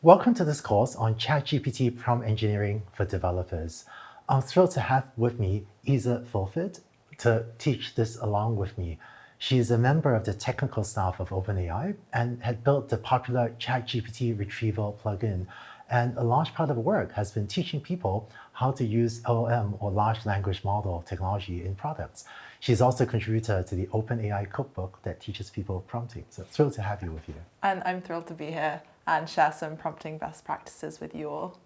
Welcome to this course on ChatGPT prompt engineering for developers. I'm thrilled to have with me Isa Fulford to teach this along with me. She is a member of the technical staff of OpenAI and had built the popular ChatGPT retrieval plugin. And a large part of her work has been teaching people how to use LLM or large language model technology in products. She's also a contributor to the OpenAI cookbook that teaches people prompting. So thrilled to have you with you. And I'm thrilled to be here and share some prompting best practices with you all.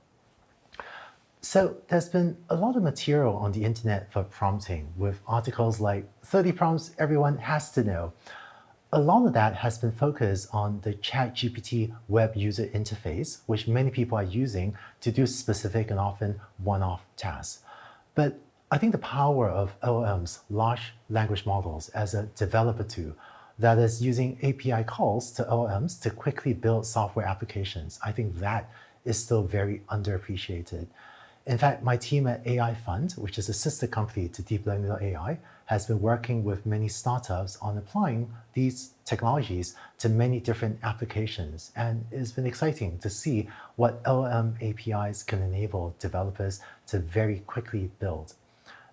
So there's been a lot of material on the internet for prompting with articles like 30 prompts everyone has to know. A lot of that has been focused on the ChatGPT web user interface, which many people are using to do specific and often one-off tasks. But I think the power of LLMs, large language models, as a developer tool, that is using API calls to LLMs to quickly build software applications, I think that is still very underappreciated. In fact, my team at AI Fund, which is a sister company to Deep Learning AI, has been working with many startups on applying these technologies to many different applications. And it's been exciting to see what LLM APIs can enable developers to very quickly build.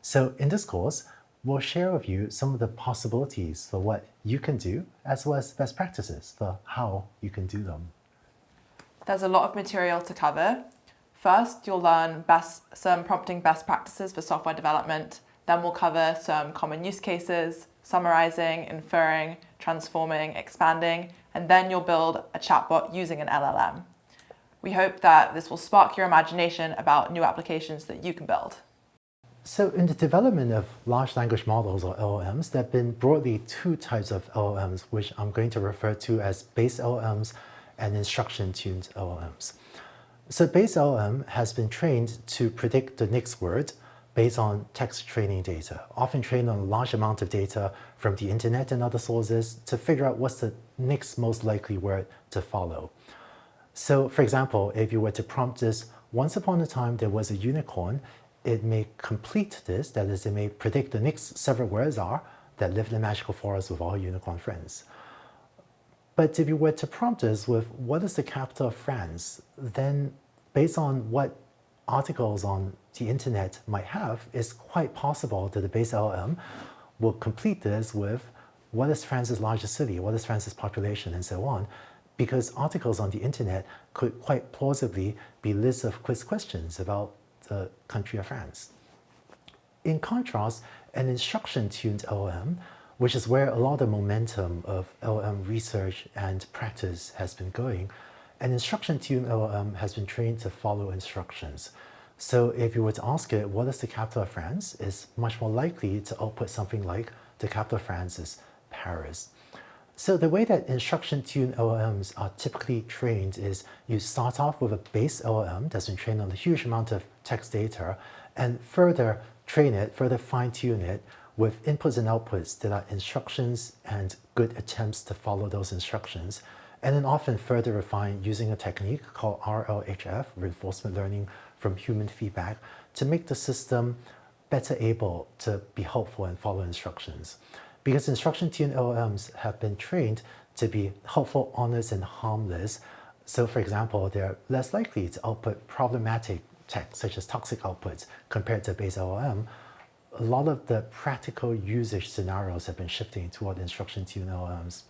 So in this course, we'll share with you some of the possibilities for what you can do, as well as best practices for how you can do them. There's a lot of material to cover. First, you'll learn some prompting best practices for software development. Then we'll cover some common use cases, summarizing, inferring, transforming, expanding, and then you'll build a chatbot using an LLM. We hope that this will spark your imagination about new applications that you can build. So in the development of large language models or LLMs, there have been broadly two types of LLMs, which I'm going to refer to as base LLMs and instruction-tuned LLMs. So base LLM has been trained to predict the next word based on text training data, often trained on a large amount of data from the internet and other sources to figure out what's the next most likely word to follow. So for example, if you were to prompt this, once upon a time there was a unicorn, it may complete this, that is, it may predict the next several words are that live in a magical forest with all unicorn friends. But if you were to prompt this with what is the capital of France, then based on what articles on the internet might have, it's quite possible that the base LLM will complete this with what is France's largest city, what is France's population, and so on, because articles on the internet could quite plausibly be lists of quiz questions about the country of France. In contrast, an instruction-tuned LLM, which is where a lot of the momentum of LLM research and practice has been going, an instruction-tuned LLM has been trained to follow instructions. So if you were to ask it, what is the capital of France, it's much more likely to output something like the capital of France is Paris. So the way that instruction-tuned LLMs are typically trained is you start off with a base LLM that's been trained on a huge amount of text data and further train it, further fine-tune it with inputs and outputs that are instructions and good attempts to follow those instructions, and then often further refine using a technique called RLHF, reinforcement learning from human feedback, to make the system better able to be helpful and follow instructions. Because instruction-tuned LLMs have been trained to be helpful, honest, and harmless. So for example, they're less likely to output problematic text, such as toxic outputs, compared to base LLM. A lot of the practical usage scenarios have been shifting toward instruction-tuned LLMs.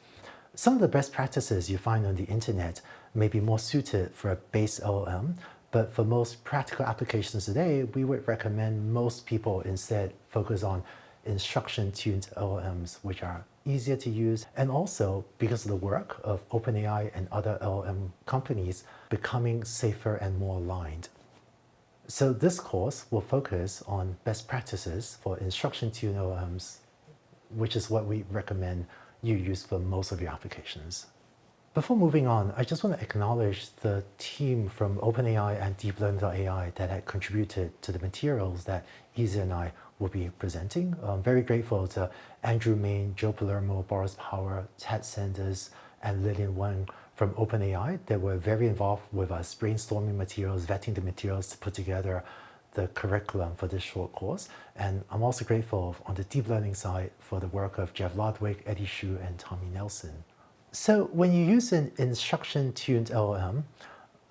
Some of the best practices you find on the internet may be more suited for a base LLM, but for most practical applications today, we would recommend most people instead focus on instruction-tuned LLMs, which are easier to use, and also because of the work of OpenAI and other LLM companies becoming safer and more aligned. So this course will focus on best practices for instruction-tuned LLMs, which is what we recommend you use for most of your applications. Before moving on, I just want to acknowledge the team from OpenAI and Deep Learning AI that had contributed to the materials that Isa and I will be presenting. I'm very grateful to Andrew Main, Joe Palermo, Boris Power, Ted Sanders, and Lillian Wang from OpenAI that were very involved with us brainstorming materials, vetting the materials to put together the curriculum for this short course. And I'm also grateful on the deep learning side for the work of Jeff Ludwig, Eddie Xu, and Tommy Nelson. So when you use an instruction-tuned LLM,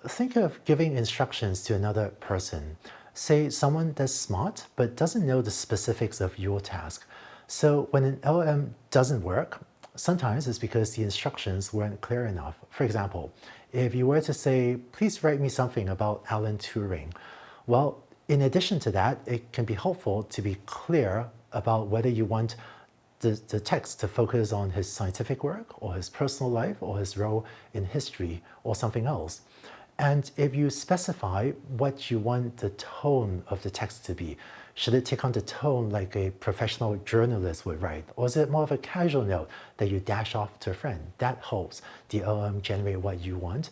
think of giving instructions to another person. Say someone that's smart but doesn't know the specifics of your task. So when an LLM doesn't work, sometimes it's because the instructions weren't clear enough. For example, if you were to say, please write me something about Alan Turing, well, in addition to that, it can be helpful to be clear about whether you want the text to focus on his scientific work or his personal life or his role in history or something else. And if you specify what you want the tone of the text to be, should it take on the tone like a professional journalist would write? Or is it more of a casual note that you dash off to a friend? That helps the LLM generate what you want.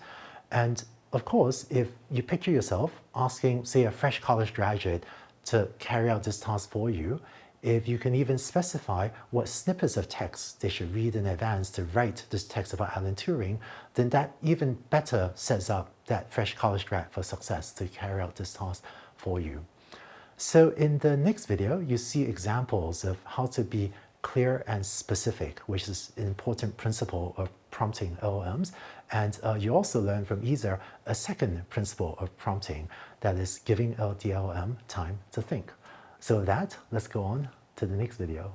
And of course, if you picture yourself asking, say, a fresh college graduate to carry out this task for you, if you can even specify what snippets of text they should read in advance to write this text about Alan Turing, then that even better sets up that fresh college grad for success to carry out this task for you. So in the next video, you see examples of how to be clear and specific, which is an important principle of prompting LLMs. And you also learn from Isa a second principle of prompting, that is giving the LLM time to think. So with that, let's go on to the next video.